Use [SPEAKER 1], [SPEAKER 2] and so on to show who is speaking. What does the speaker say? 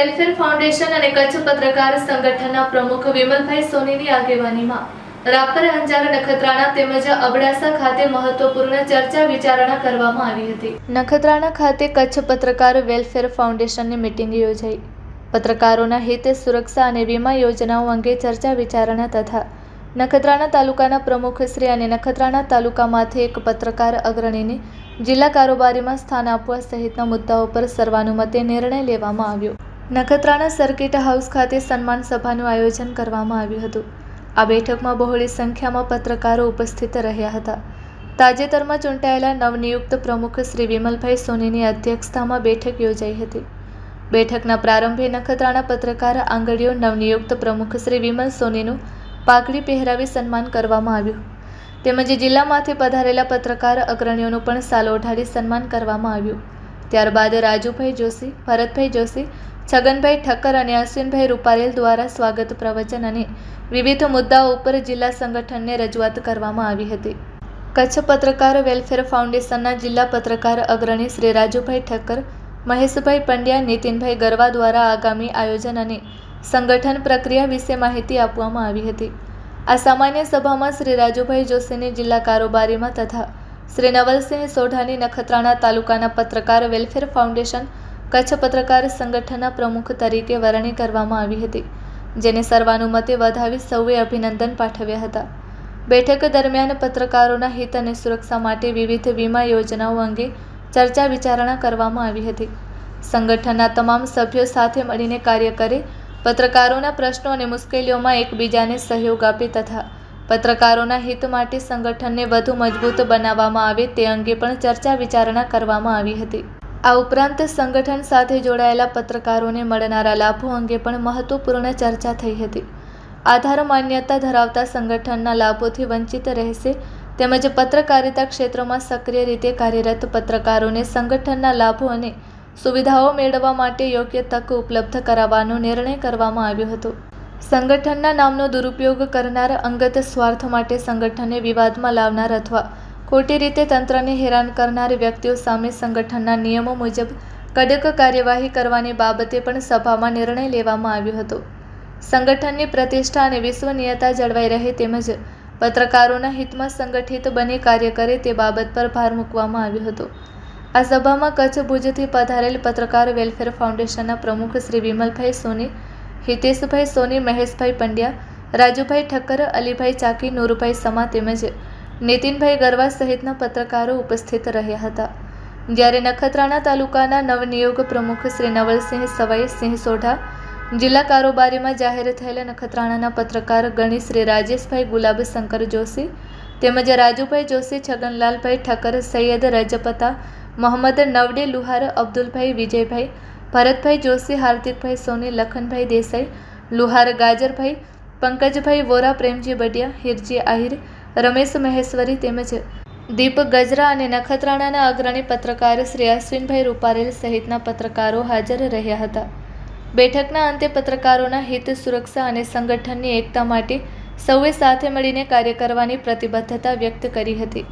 [SPEAKER 1] Welfare foundation અને કચ્છ પત્રકાર સંગઠનના પ્રમુખ વિમલભાઈ સોનીની આગેવાનીમાં રાપર, અંજાર, નખત્રાણા તેમજ અબડાસા ખાતે મહત્વપૂર્ણ ચર્ચા વિચારણા કરવામાં આવી હતી। નખત્રાણા ખાતે કચ્છ પત્રકાર વેલફેર ફાઉન્ડેશનની મીટિંગ યોજાઈ। પત્રકારોના હિત, સુરક્ષા અને વીમા યોજનાઓ અંગે ચર્ચા વિચારણા તથા નખત્રાણા તાલુકાના પ્રમુખશ્રી અને નખત્રાણા તાલુકામાંથી એક પત્રકાર અગ્રણીને જિલ્લા કારોબારીમાં સ્થાન આપવા સહિતના મુદ્દાઓ પર સર્વાનુમતે નિર્ણય લેવામાં આવ્યો। નખત્રાણા સર્કિટ હાઉસ ખાતે સન્માન સભાનું આયોજન કરવામાં આવ્યું હતું। આ બેઠકમાં બહોળી સંખ્યામાં પત્રકારો ઉપસ્થિત રહ્યા હતા। તાજેતરમાં ચૂંટાયેલા નવનિયુક્ત પ્રમુખ શ્રી વિમલભાઈ સોનીની અધ્યક્ષતામાં બેઠક યોજાઈ હતી। બેઠકના પ્રારંભે નખત્રાણા પત્રકાર આંગળીઓ નવનિયુક્ત પ્રમુખ શ્રી વિમલ સોનીનું પાઘડી પહેરાવી સન્માન કરવામાં આવ્યું, તેમજ જિલ્લામાંથી પધારેલા પત્રકાર અગ્રણીઓનું પણ શાલ ઓઢાડી સન્માન કરવામાં આવ્યું। ત્યારબાદ રાજુભાઈ જોશી, ભરતભાઈ જોશી, છગનભાઈ ઠક્કર અને અશ્વિનભાઈ રૂપારેલ દ્વારા સ્વાગત પ્રવચન અને વિવિધ મુદ્દાઓ ઉપર જિલ્લા સંગઠનને રજૂઆત કરવામાં આવી હતી। કચ્છ પત્રકાર વેલફેર ફાઉન્ડેશનના જિલ્લા પત્રકાર અગ્રણી શ્રી રાજુભાઈ ઠક્કર, મહેશભાઈ પંડ્યા, નીતિનભાઈ ગરવા દ્વારા આગામી આયોજન અને સંગઠન પ્રક્રિયા વિશે માહિતી આપવામાં આવી હતી। આ સામાન્ય સભામાં શ્રી રાજુભાઈ જોશીની જિલ્લા કારોબારીમાં તથા શ્રી નવલસિંહ સોઢાની નખત્રાણા તાલુકાના પત્રકાર વેલફેર ફાઉન્ડેશન કચ્છ પત્રકાર સંગઠનના પ્રમુખ તરીકે વરણી કરવામાં આવી હતી, જેને સર્વાનુમતે વધાવી સૌએ અભિનંદન પાઠવ્યા હતા। બેઠક દરમિયાન પત્રકારોના હિત અને સુરક્ષા માટે વિવિધ વીમા યોજનાઓ અંગે ચર્ચા વિચારણા કરવામાં આવી હતી। સંગઠનના તમામ સભ્યો સાથે મળીને કાર્ય કરે, પત્રકારોના પ્રશ્નો અને મુશ્કેલીઓમાં એકબીજાને સહયોગ આપે તથા પત્રકારોના હિત માટે સંગઠનને વધુ મજબૂત બનાવવામાં આવે તે અંગે પણ ચર્ચા વિચારણા કરવામાં આવી હતી। આ ઉપરાંત સંગઠન સાથે જોડાયેલા પત્રકારોને મળનારા લાભો અંગે પણ મહત્વપૂર્ણ ચર્ચા થઈ હતી। આધાર માન્યતા ધરાવતા સંગઠનના લાભોથી વંચિત રહેશે તેમજ પત્રકારિતા ક્ષેત્રમાં સક્રિય રીતે કાર્યરત પત્રકારોને સંગઠનના લાભો અને સુવિધાઓ મેળવવા માટે યોગ્ય તક ઉપલબ્ધ કરાવવાનો નિર્ણય કરવામાં આવ્યો હતો। સંગઠનના નામનો દુરુપયોગ કરનાર, અંગત સ્વાર્થ માટે સંગઠનને વિવાદમાં લાવનાર અથવા ખોટી રીતે તંત્રને હેરાન કરનાર વ્યક્તિઓ સામે સંગઠનના નિયમો મુજબ કડક કાર્યવાહી કરવાની બાબતે પણ સભામાં નિર્ણય લેવામાં આવ્યો હતો। સંગઠનની પ્રતિષ્ઠા અને વિશ્વસનીયતા જળવાઈ રહે તેમજ પત્રકારોના હિતમાં સંગઠિત બની કાર્ય કરે તે બાબત પર ભાર મૂકવામાં આવ્યો હતો। આ સભામાં કચ્છ ભુજથી પધારેલ પત્રકાર વેલફેર ફાઉન્ડેશનના પ્રમુખ શ્રી વિમલભાઈ સોની, હિતેશભાઈ સોની, મહેશભાઈ પંડ્યા, રાજુભાઈ ઠક્કર, અલીભાઈ ચાકી, નૂરભાઈ સમા તેમજ નીતિનભાઈ ગરવા સહિતના પત્રકારો ઉપસ્થિત રહ્યા હતા। જ્યારે નખત્રાણા તાલુકાના નવનિયોગ પ્રમુખ શ્રી નવલસિંહ સવાઈ સિંહ સોઢા, જિલ્લા કારોબારીમાં જાહેર થયેલા નખત્રાણાના પત્રકાર ગણી શ્રી રાજેશભાઈ ગુલાબ શંકર જોશી તેમજ રાજુભાઈ જોશી, છગનલાલભાઈ ઠક્કર, સૈયદ રજપતા, મોહમ્મદ નવડે લુહાર, અબ્દુલભાઈ વિજયભાઈ, ભરતભાઈ જોશી, હાર્દિકભાઈ સોની, લખનભાઈ દેસાઈ, લુહાર ગાજરભાઈ, પંકજભાઈ વોરા, પ્રેમજી બડિયા, હિરજી આહિર, રમેશ મહેશ્વરી તેમજ દીપ ગજરા અને નખત્રાણાના અગ્રણી પત્રકાર શ્રી અશ્વિનભાઈ રૂપારેલ સહિતના પત્રકારો હાજર રહ્યા હતા। બેઠકના અંતે પત્રકારોના હિત, સુરક્ષા અને સંગઠનની એકતા માટે સૌએ સાથે મળીને કાર્ય કરવાની પ્રતિબદ્ધતા વ્યક્ત કરી હતી।